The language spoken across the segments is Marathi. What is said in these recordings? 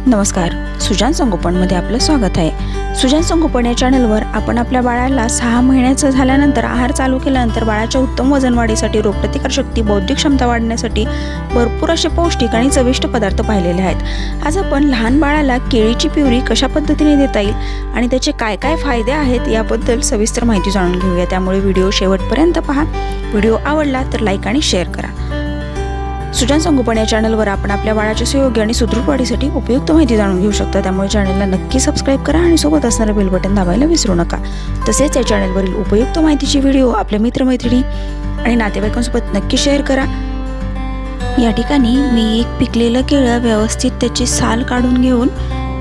नमस्कार, सुजान संगोपनमध्ये आपलं स्वागत आहे। सुजान संगोपन या चॅनलवर आपण आपल्या बाळाला 6 महिन्याचं झाल्यानंतर आहार चालू केल्यानंतर बाळाच्या उत्तम वजन वाढीसाठी, रोगप्रतिकारशक्ती, बौद्धिक क्षमता वाढण्यासाठी भरपूर असे पौष्टिक आणि चविष्ट पदार्थ पाहिलेले आहेत। आज आपण लहान बाळाला केळीची प्युरी कशा पद्धतीने देता येईल आणि त्याचे काय काय फायदे आहेत याबद्दल सविस्तर माहिती जाणून घेऊया। त्यामुळे व्हिडिओ शेवटपर्यंत पहा। व्हिडिओ आवडला तर लाईक आणि शेअर करा। सुजान संगोपन या चॅनलवर आपण आपल्या बाळाच्या सुयोग्य आणि सुदृढ वाढीसाठी उपयुक्त माहिती जाणून घेऊ शकता। त्यामुळे चॅनलला नक्की सबस्क्राइब करा आणि सोबत असणारे बेल बटन दाबायला विसरू नका। तसेच या चॅनलवरील उपयुक्त माहितीचे व्हिडिओ आपल्या मित्रमैत्रिणी आणि नातेवाईकांसोबत नक्की शेअर करा। या ठिकाणी मी एक पिकलेलं केळं व्यवस्थित त्याची साल काढून घेऊन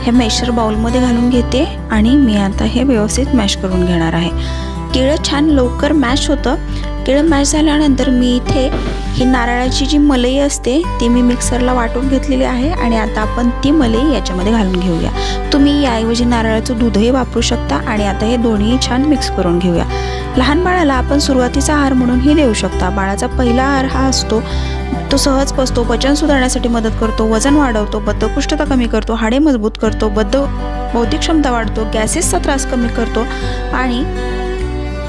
हे मॅशर बाउलमध्ये घालून घेते आणि मी आता हे व्यवस्थित मॅश करून घेणार आहे। केळं छान लवकर मॅश होतं। केळं मॅश झाल्यानंतर मी इथे ही नारळाची जी मलई असते ती मी मिक्सरला वाटून घेतलेली आहे आणि आता आपण ती मलई याच्यामध्ये घालून घेऊया। तुम्ही याऐवजी नारळाचं दूधही वापरू शकता आणि आता हे दोन्ही छान मिक्स करून घेऊया। लहान बाळाला आपण सुरुवातीचा आहार म्हणूनही देऊ शकता। बाळाचा पहिला आहार हा असतो तो सहज पचतो, पचन सुधारण्यासाठी मदत करतो, वजन वाढवतो, बद्धकोष्ठता कमी करतो, हाडे मजबूत करतो, बौद्धिक क्षमता वाढतो, गॅसेसचा त्रास कमी करतो आणि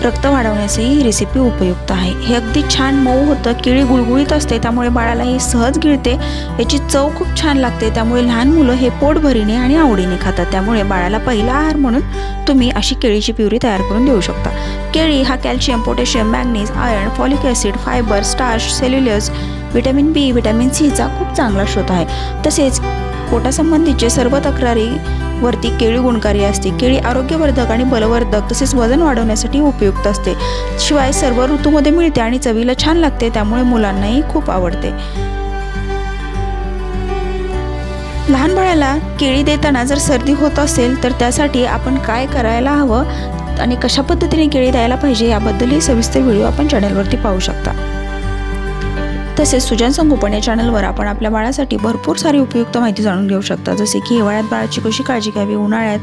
रक्त वाढवण्यासाठी ही रेसिपी उपयुक्त आहे। हे अगदी छान मऊ होतं, केळी गुळगुळीत असते त्यामुळे बाळाला हे सहज गिळते। याची चव खूप छान लागते त्यामुळे लहान मुलं हे पोटभरीने आणि आवडीने खातात। त्यामुळे बाळाला पहिला आहार म्हणून तुम्ही अशी केळीची प्युरी तयार करून देऊ शकता। केळी हा calcium, potassium, manganese, iron, folic acid, fibre, starch, cellulose, vitamin B, vitamin C चा खूप चांगला स्रोत आहे। तसेच पोटासंबंधीचे सर्व तक्रारी वरती केळी गुणकारी असते। केळी आरोग्यवर्धक आणि बलवर्धक तसेच वजन वाढवण्यासाठी उपयुक्त असते। शिवाय सर्व ऋतूमध्ये मिळते आणि चवीला छान लागते त्यामुळे मुलांनाही खूप आवडते। लहान बाळाला केळी देताना जर सर्दी होत असेल तर त्यासाठी आपण काय करायला हवं आणि कशा पद्धतीने केळी द्यायला पाहिजे याबद्दलही सविस्तर व्हिडिओ आपण चॅनलवरती पाहू शकता। तसेच सुजान संगोपन या चॅनलवर आपण आपल्या बाळासाठी भरपूर सारी उपयुक्त माहिती जाणून घेऊ शकता। जसे की हिवाळ्यात बाळाची कशी काळजी घ्यावी, उन्हाळ्यात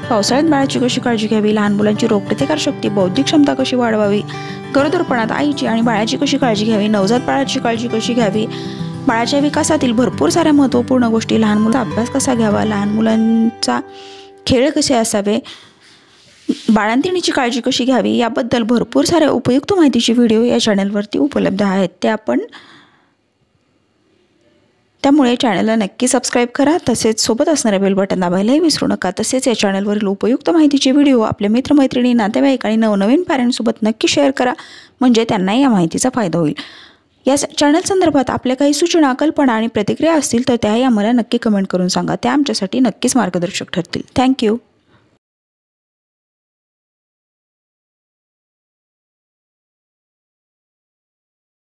पावसाळ्यात बाळाची कशी काळजी घ्यावी, लहान मुलांची रोगप्रतिकारशक्ती, बौद्धिक क्षमता कशी वाढवावी, गरोदरपणात आईची आणि बाळाची कशी काळजी घ्यावी, नवजात बाळाची काळजी कशी घ्यावी, बाळाच्या विकासातील भरपूर साऱ्या महत्त्वपूर्ण गोष्टी, लहान मुलांचा अभ्यास कसा घ्यावा, लहान मुलांचा खेळ कसे असावे, बाळंतिणीची काळजी कशी घ्यावी याबद्दल भरपूर साऱ्या उपयुक्त माहितीचे व्हिडिओ या चॅनलवरती उपलब्ध आहेत। त्यामुळे चॅनलला नक्की सबस्क्राइब करा। तसेच सोबत असणारे बेल बटन दाबायलाही विसरू नका। तसेच या चॅनलवरील उपयुक्त माहितीचे व्हिडिओ आपल्या मित्रमैत्रिणी, नातेवाईक आणि नवनवीन पॅरेंट्ससोबत नक्की शेअर करा म्हणजे त्यांनाही या माहितीचा फायदा होईल। या चॅनल संदर्भात आपल्या काही सूचना, कल्पना आणि प्रतिक्रिया असतील तर त्याही आम्हाला नक्की कमेंट करून सांगा। त्या आमच्यासाठी नक्कीच मार्गदर्शक ठरतील। थँक्यू।